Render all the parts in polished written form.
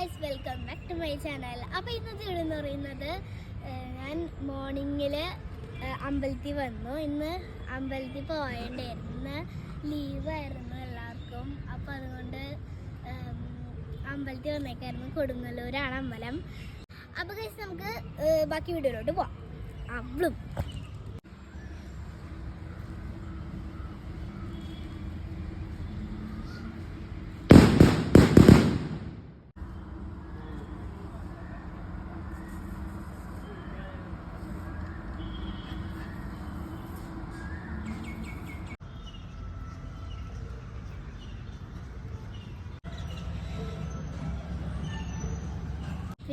Guys, welcome back to my channel. അപ്പോൾ ഇന്നത്തെ video എന്ന് പറയുന്നത് ഞാൻ മോർണിംഗിൽ അമ്പലത്തിൽ വന്നു. ഇന്ന് അമ്പലത്തിൽ പോകേണ്ടായിരുന്നു. ഇന്ന് ലീവായിരുന്നു എല്ലാവർക്കും. അപ്പോൾ അതുകൊണ്ട് അമ്പലത്തിൽ വന്നേക്കായിരുന്നു. കൊടുങ്ങല്ലൂരാണ് അമ്പലം. അപ്പോൾ ഗൈസ്, നമുക്ക് ബാക്കി വീഡിയോയിലോട്ട് പോവാം. അവളും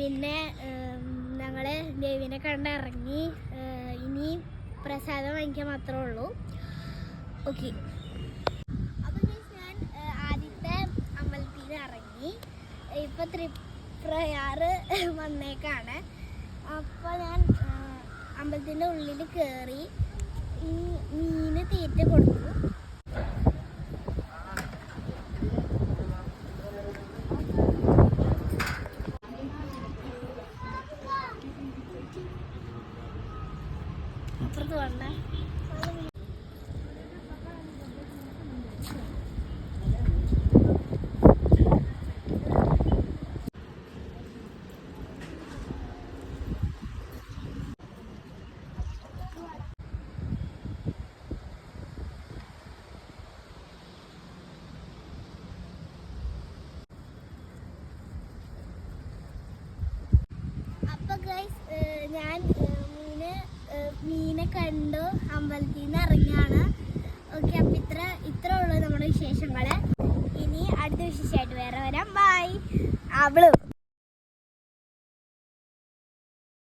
പിന്നെ ഞങ്ങൾ ദേവിനെ കണ്ടിറങ്ങി. ഇനി പ്രസാദം വാങ്ങിക്കാൻ മാത്രമേ ഉള്ളൂ. ഓക്കെ, അപ്പോൾ ഞാൻ ആദ്യത്തെ അമ്പലത്തിൽ നിന്ന് ഇറങ്ങി. ഇപ്പോൾ തൃപ്രയാർ വന്നേക്കാണ്. അപ്പോൾ ഞാൻ അമ്പലത്തിൻ്റെ ഉള്ളിൽ കയറി മീന് തീറ്റ കൊടുത്തു. അപ്പുറത്ത് വന്നേ. അപ്പൊ ഗൈസ്, ഞാൻ മീനെ കണ്ടു അമ്പലത്തിൽ നിന്ന് ഇറങ്ങിയാണ്. ഓക്കെ, അപ്പം ഇത്ര ഉള്ളൂ നമ്മുടെ വിശേഷങ്ങൾ. ഇനി അടുത്ത വിശേഷമായിട്ട് വേറെ വരാം. ബൈ. അവളും